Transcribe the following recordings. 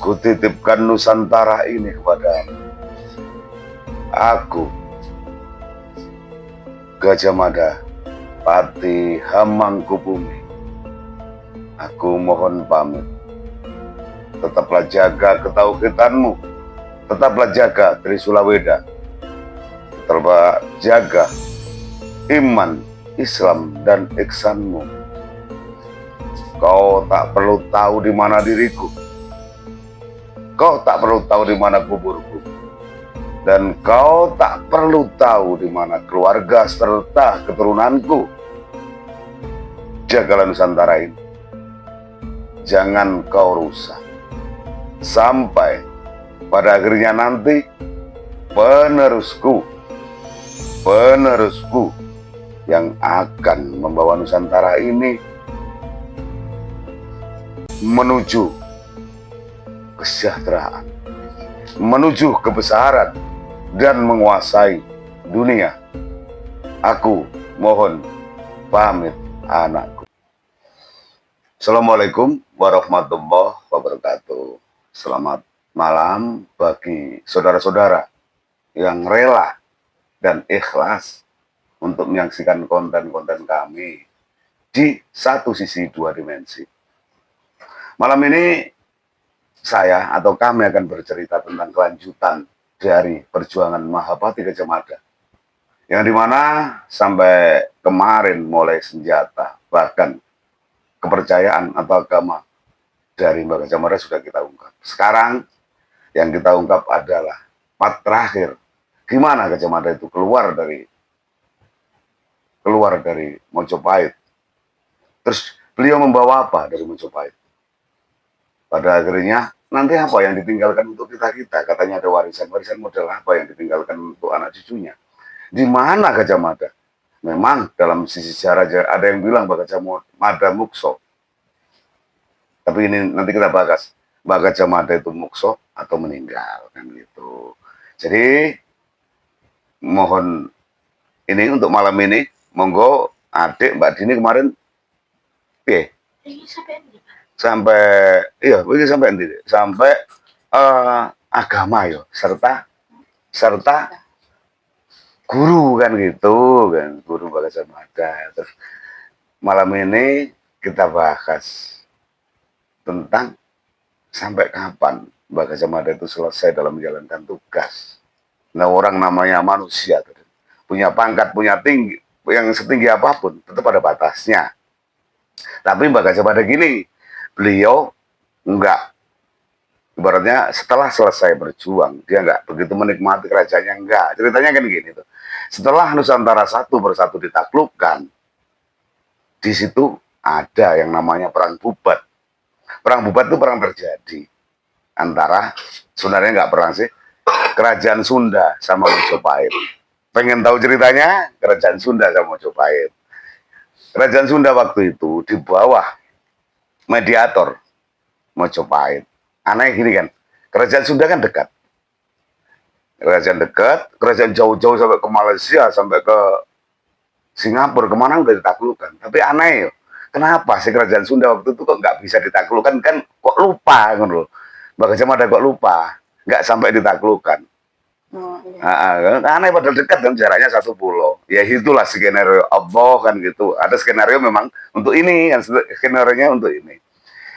Kutitipkan Nusantara ini kepadamu. Aku, Gajah Mada, Pati Hamangkubumi. Aku mohon pamit. Tetaplah jaga ketauhidanmu. Tetaplah jaga Trisula Weda. Tetaplah jaga iman, Islam, dan ihsanmu. Kau tak perlu tahu di mana diriku. Kau tak perlu tahu di mana kuburku. Dan kau tak perlu tahu di mana keluarga serta keturunanku. Jagalah Nusantara ini. Jangan kau rusak. Sampai pada akhirnya nanti penerusku yang akan membawa Nusantara ini menuju kesejahteraan, menuju kebesaran, dan menguasai dunia. Aku mohon pamit, anakku. Assalamualaikum warahmatullahi wabarakatuh. Selamat malam bagi saudara-saudara yang rela dan ikhlas untuk menyaksikan konten-konten kami di satu sisi dua dimensi. Malam ini saya atau kami akan bercerita tentang kelanjutan dari perjuangan Mahapati Gajah Mada, yang dimana sampai kemarin mulai senjata, bahkan kepercayaan atau agama dari Mbah Gajah Mada sudah kita ungkap. Sekarang yang kita ungkap adalah part terakhir, gimana Gajah Mada itu keluar dari Mojopahit. Terus beliau membawa apa dari Mojopahit? Pada akhirnya nanti apa yang ditinggalkan untuk kita-kita? Katanya ada warisan model apa yang ditinggalkan untuk anak cucunya? Di mana Gajah Mada? Memang dalam sisi sejarah ada yang bilang Mbah Gajah Mada mukso. Tapi ini nanti kita bahas, Mbah Gajah Mada itu mukso atau meninggal, kan gitu. Jadi mohon ini untuk malam ini, monggo adik Mbak Dini kemarin, sampai agama yo, serta guru kan gitu kan, guru Mbah Gajah Mada. Terus malam ini kita bahas tentang sampai kapan Mbah Gajah Mada itu selesai dalam menjalankan tugas. Nah, orang namanya manusia punya pangkat, punya tinggi, yang setinggi apapun tetap ada batasnya. Tapi Mbah Gajah Mada gini, beliau enggak, ibaratnya setelah selesai berjuang, dia enggak begitu menikmati kerajaannya, enggak. Ceritanya kan gini tuh. Setelah Nusantara satu persatu ditaklukkan, di situ ada yang namanya perang Bubat. Perang Bubat itu perang terjadi antara, sebenarnya enggak perang sih, kerajaan Sunda sama Mojopahit. Pengen tahu ceritanya? Kerajaan Sunda sama Mojopahit. Kerajaan Sunda waktu itu di bawah mediator Mojopahit. Aneh gini kan, kerajaan Sunda kan dekat. Kerajaan jauh-jauh sampai ke Malaysia, sampai ke Singapura, kemana udah ditaklukkan. Tapi aneh, kenapa sih kerajaan Sunda waktu itu kok nggak bisa ditaklukkan? Kan kok lupa, kan loh. Mbah Gajah Mada kok lupa, nggak sampai ditaklukkan. Oh, iya. Aneh, padahal dekat kan, jaraknya satu pulau. Ya itulah skenario Allah kan gitu. Ada skenario memang untuk ini, kan skenario-nya untuk ini.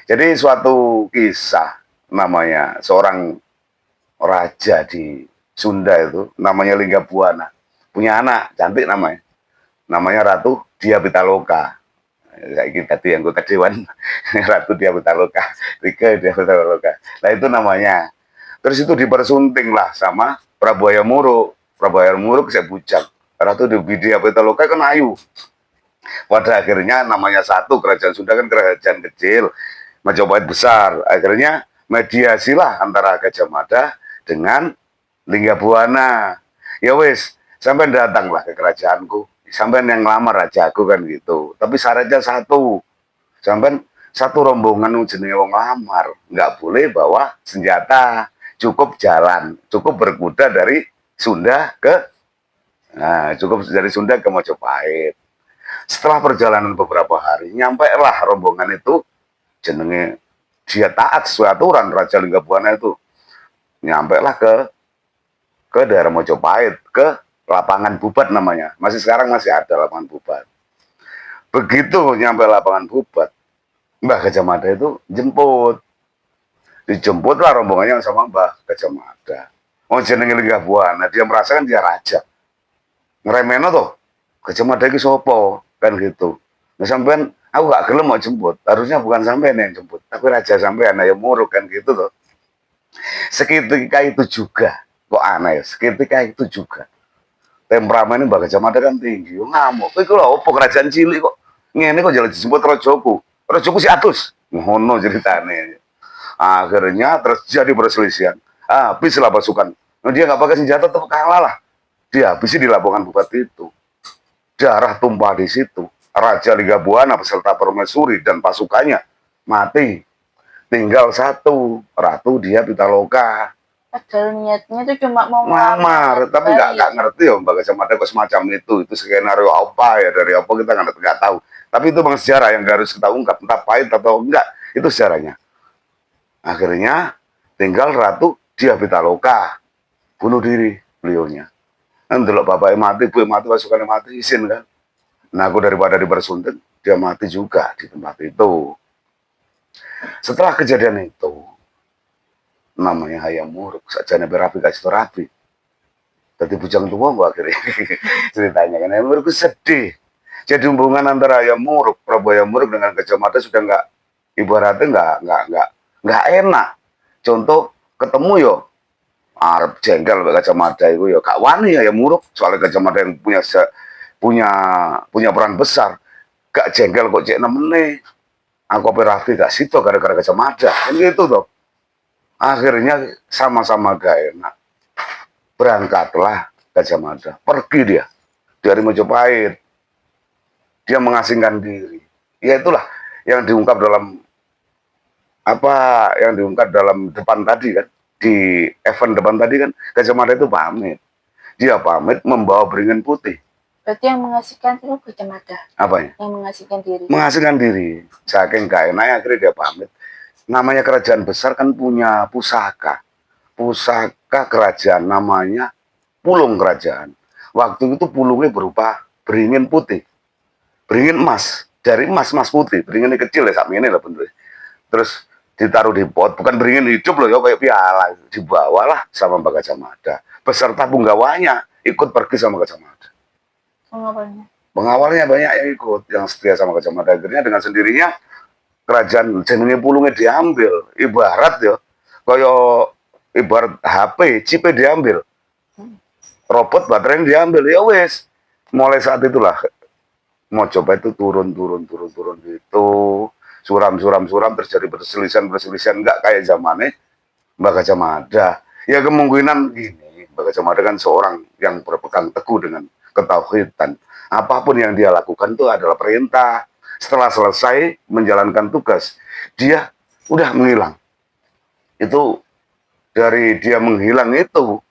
Jadi suatu kisah, namanya seorang raja di Sunda itu, namanya Linggapwana, punya anak cantik namanya Ratu Dia Pitaloka. Kayak gitu yang gue kedewan Ratu Dia Pitaloka, Dia Pitaloka. Nah itu namanya. Terus itu dipersunting lah sama Prabu Hayam Wuruk saya bujang. Ratu Dia Pitaloka kan ayu. Pada akhirnya namanya satu, kerajaan Sunda kan kerajaan kecil, Majapahit besar. Akhirnya mediasilah antara Gajah Mada dengan Linggapwana. Ya wis, sampai datanglah ke kerajaanku. Sampai yang ngelamar rajaku kan gitu. Tapi syaratnya satu. Sampai satu rombongan jenenge wong lamar, nggak boleh bawa senjata. Cukup jalan, cukup berkuda dari Sunda ke Mojopahit. Setelah perjalanan beberapa hari, nyampe lah rombongan itu jenenge dia taat sesuai aturan Raja Linggabuana itu. Nyampe lah ke daerah Mojopahit, ke lapangan Bubat namanya. Masih sekarang masih ada lapangan Bubat. Begitu nyampe lapangan Bubat, Mbah Gajah Mada itu jemput. Dijemput lah rombongannya sama Mbah Gajah Mada. Oh jenenge Linggabuana, dia merasakan dia raja. Ngeremeno tuh, Gajah Mada iki sopo, kan gitu. Nah sampean, aku gak gelem mau jemput. Harusnya bukan sampean yang jemput, tapi raja sampean ya muruk kan gitu tuh. Seketika itu juga, kok aneh ya, seketika itu juga. Temperamennya Mbah Gajah Mada kan tinggi, ngamuk. Kowe lho opo kerajaan cilik kok ngene kok jalan disebut rajaku. Rajaku si atus. Ngono ceritane. Akhirnya terjadi perselisihan. Habislah pasukan. Nah, dia nggak pakai senjata tetap kalah lah. Dia habisi di lapangan Bupati itu. Darah tumpah di situ. Raja Linggabuana beserta permaisuri dan pasukannya mati. Tinggal satu, Ratu Dia Pitaloka. Padahal niatnya itu cuma mau ngelamar, tapi nggak ngerti ya Mbak Gajah Mada kok semacam itu skenario apa ya dari apa kita nggak tahu. Tapi itu bang sejarah yang harus kita ungkap, entah pahit atau enggak, itu sejarahnya. Akhirnya tinggal Ratu Dia Pitaloka bunuh diri beliaunya. Kan dulu bapaknya mati, ibu mati, pasukannya mati, izin kan. Nah aku daripada dibersunting, dia mati juga di tempat itu. Setelah kejadian itu, namanya Hayam Wuruk, sajane berapi kasih rapi. Tadi bujang tua mbak akhirnya ceritanya kan Hayam Wuruk sedih. Jadi hubungan antara Hayam Wuruk, Prabu Hayam Wuruk dengan Gajah Mada sudah nggak, ibaratnya nggak enak. Contoh ketemu yo Arab jengkel Gajah Mada itu yo gak wani Hayam Wuruk, soalnya Gajah Mada yang punya peran besar. Gak jengkel kok cek nemene. Aku operatif gak situ gara-gara Gajah Mada. Kan gitu toh. Akhirnya sama-sama gak enak. Berangkatlah Gajah Mada. Pergi dia dari Mojopahit. Dia mengasingkan diri. Ya itulah yang diungkap dalam depan tadi kan. Di event depan tadi kan Gajah Mada itu pamit. Dia pamit membawa beringin putih. Berarti yang mengasingkan itu Gajah Mada. Apanya? Yang mengasingkan diri. Mengasingkan diri. Saking gak enak akhirnya dia pamit. Namanya kerajaan besar kan punya pusaka. Pusaka kerajaan namanya pulung kerajaan. Waktu itu pulungnya berupa beringin putih. Beringin emas. Dari emas putih. Beringinnya kecil ya, sama ini lah bener. Terus ditaruh di pot. Bukan beringin hidup loh ya, kayak piala. Dibawalah sama Mbak Gajah Mada. Beserta punggawanya ikut pergi sama Gajah Mada. Pengawalnya? Pengawalnya banyak yang ikut. Yang setia sama Gajah Mada. Akhirnya dengan sendirinya kerajaan jenenge pulungnya diambil, ibarat ya kaya ibarat HP chipnya diambil, robot baterai diambil, ya wes mulai saat itulah mau coba itu turun gitu, suram terjadi perselisihan nggak kayak zamannya Mbak Gajah Mada. Ya kemungkinan gini, Mbak Gajah Mada kan seorang yang berpegang teguh dengan ketauhidan, apapun yang dia lakukan itu adalah perintah. Setelah selesai menjalankan tugas, dia udah menghilang. Itu dari dia menghilang itu,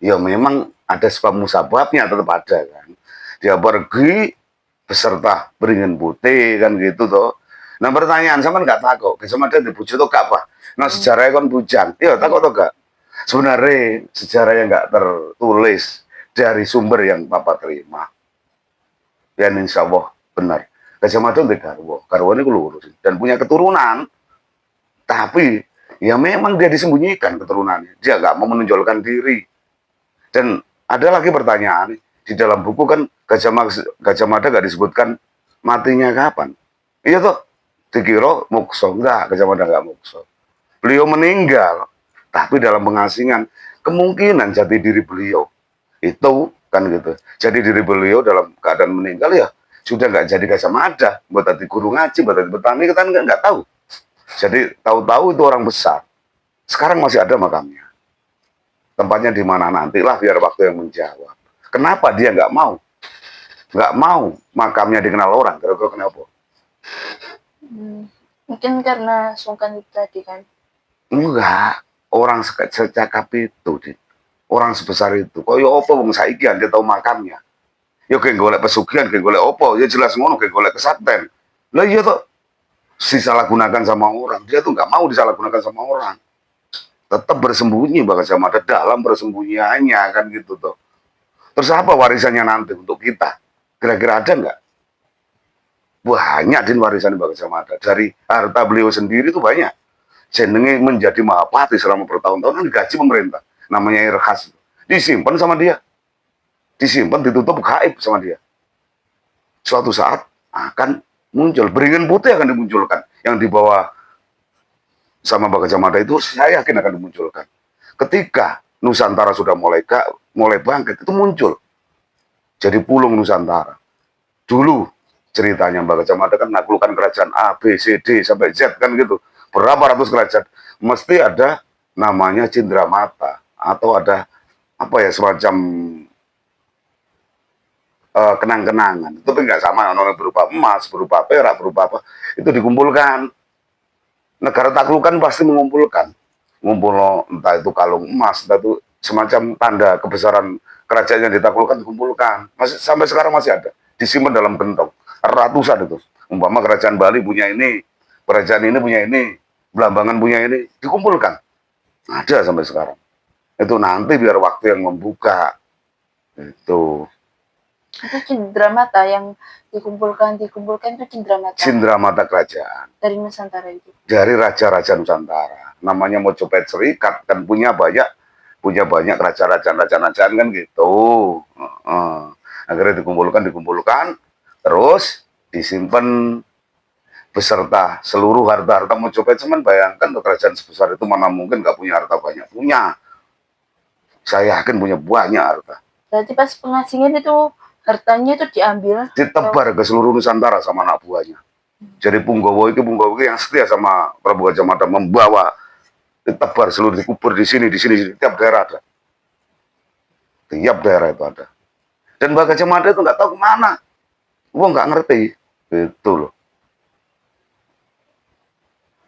ya memang ada sebab musababnya tetap ada kan. Dia pergi beserta beringin putih kan gitu toh. Nah pertanyaan sama nggak takut, sama dia dibujuk tuh gak apa. Nah sejarahnya kan bujang, iya takut tuh gak. Sebenarnya sejarah yang nggak tertulis dari sumber yang Bapak terima, ya insya Allah benar. Gajah Mada itu garwo ini lurus dan punya keturunan, tapi ya memang dia disembunyikan keturunannya, dia nggak mau menonjolkan diri. Dan ada lagi pertanyaan di dalam buku kan Gajah Mada nggak disebutkan matinya kapan. Iya tuh dikira mukso, enggak, Gajah Mada nggak mukso. Beliau meninggal, tapi dalam pengasingan kemungkinan jati diri beliau itu kan gitu. Jadi diri beliau dalam keadaan meninggal ya sudah nggak jadi Gajah Mada, buat tadi guru ngaji, buat tadi petani, kita nggak tahu. Jadi tahu-tahu itu orang besar. Sekarang masih ada makamnya. Tempatnya di mana nantilah biar waktu yang menjawab. Kenapa dia nggak mau? Nggak mau makamnya dikenal orang. Kira-kira kenapa? Mungkin karena sungkan itu tadi kan. Enggak. Orang secakap itu, orang sebesar itu. Kok ya apa wong saiki dia tahu makamnya. Ya kayak golek pesugihan, kayak golek opo, ya jelas ngono, kayak golek kesakten. Lah iya toh. disalahgunakan sama orang. Dia tuh nggak mau disalahgunakan sama orang. Tetap bersembunyi Mbak Gajah Mada dalam persembunyiannya kan gitu tuh. Terus apa warisannya nanti untuk kita? Kira-kira ada nggak? Banyak din warisan Mbak Gajah Mada. Dari harta beliau sendiri tuh banyak. Jenenge menjadi Mahapati selama bertahun-tahun kan digaji pemerintah. Namanya air khas. Disimpan sama dia. Disimpan, ditutup gaib sama dia. Suatu saat akan muncul. Beringin putih akan dimunculkan. Yang dibawa sama Mbak Gajah Mada itu saya yakin akan dimunculkan. Ketika Nusantara sudah mulai bangkit, itu muncul. Jadi Pulung Nusantara. Dulu ceritanya Mbak Gajah Mada kan menaklukkan kerajaan A, B, C, D, sampai Z kan gitu. Berapa ratus kerajaan. Mesti ada namanya Cindramata. Atau ada apa ya semacam kenang-kenangan. Itu nggak sama, non berupa emas, berupa perak, berupa apa. Itu dikumpulkan. Negara taklukan pasti mengumpulkan. Ngumpul entah itu kalung emas, entah itu semacam tanda kebesaran kerajaan yang ditaklukkan dikumpulkan. Masih sampai sekarang masih ada. Disimpan dalam gentong. Ratusan itu. Umpama kerajaan Bali punya ini, kerajaan ini punya ini, Belambangan punya ini, dikumpulkan. Ada sampai sekarang. Itu nanti biar waktu yang membuka. Itu Cindramata yang dikumpulkan itu Cindramata Cindramata kerajaan. dari Nusantara itu. Dari raja-raja Nusantara. Namanya Mojopahit Serikat kan punya banyak raja-raja kan gitu. Akhirnya dikumpulkan, terus disimpan beserta seluruh harta-harta Mojopahit. Cuman bayangkan kerajaan sebesar itu mana mungkin nggak punya harta banyak. Punya. Saya yakin punya banyak harta. Berarti pas pengasingan itu hartanya itu diambil, ditebar ke seluruh Nusantara sama anak buahnya. Jadi Punggowo yang setia sama Prabu Gajah Mada membawa ditebar seluruh, dikubur di sini, tiap daerah ada. Tiap daerah itu ada. Dan Mbak Gajah Mada itu nggak tahu kemana. Gua nggak ngerti. Itu loh.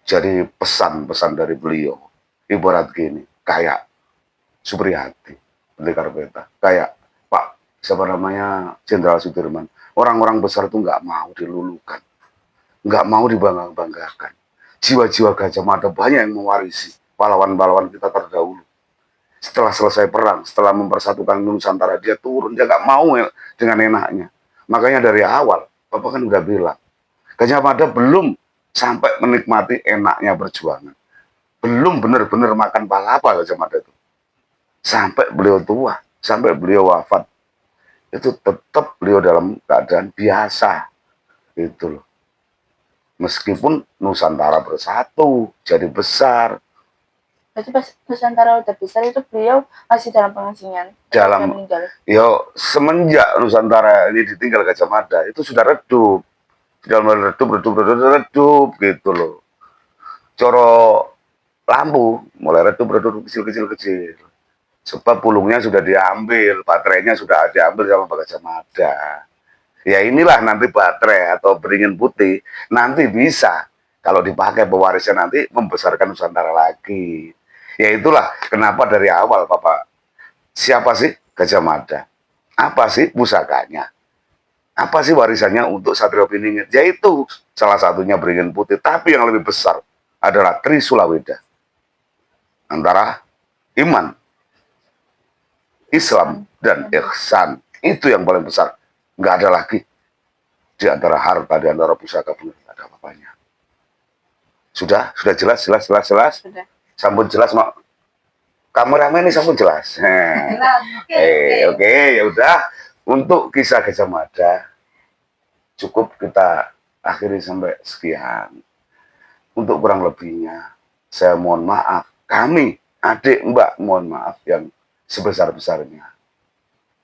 Jadi pesan-pesan dari beliau ibarat gini, kayak Supriyadi, Pendekar Peta, kayak Pak siapa namanya Jenderal Sudirman. Orang-orang besar itu nggak mau dilulukan, nggak mau dibangga-banggakan. Jiwa-jiwa Gajah Mada banyak yang mewarisi pahlawan-pahlawan kita terdahulu. Setelah selesai perang, setelah mempersatukan Nusantara, dia turun, dia nggak mau dengan enaknya. Makanya dari awal, Bapak kan udah bilang, Gajah Mada belum sampai menikmati enaknya perjuangan. Belum benar-benar makan palapa Gajah Mada itu. Sampai beliau tua, sampai beliau wafat, itu tetap beliau dalam keadaan biasa. Itu loh. Meskipun Nusantara bersatu, jadi besar. berarti pas Nusantara udah besar itu beliau masih dalam pengasingan. Semenjak Nusantara ini ditinggal Gajah Mada, itu sudah redup. Sudah mulai redup gitu loh. Coro lampu mulai redup kecil. Sebab pulungnya sudah diambil, baterainya sudah diambil sama Gajah Mada. Ya inilah nanti baterai atau beringin putih nanti bisa kalau dipakai pewarisnya nanti membesarkan Nusantara lagi. Ya itulah kenapa dari awal Bapak, siapa sih Gajah Mada? Apa sih pusakanya? Apa sih warisannya untuk Satrio Piningit? Yaitu salah satunya beringin putih, tapi yang lebih besar adalah Trisulaweda. Antara iman, Islam, dan ihsan. Itu yang paling besar. Nggak ada lagi. Di antara harta, di antara pusaka, benar nggak ada apa-apanya. Sudah jelas? Sudah. Sampun jelas, Mak. Kameramen ini sampun jelas. Oke, ya udah. Untuk kisah Gajah Mada, cukup kita akhiri sampai sekian. Untuk kurang lebihnya, saya mohon maaf. Kami, adik Mbak, mohon maaf yang sebesar-besarnya.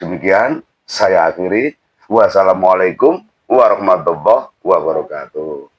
Demikian saya akhiri. Wassalamualaikum warahmatullahi wabarakatuh.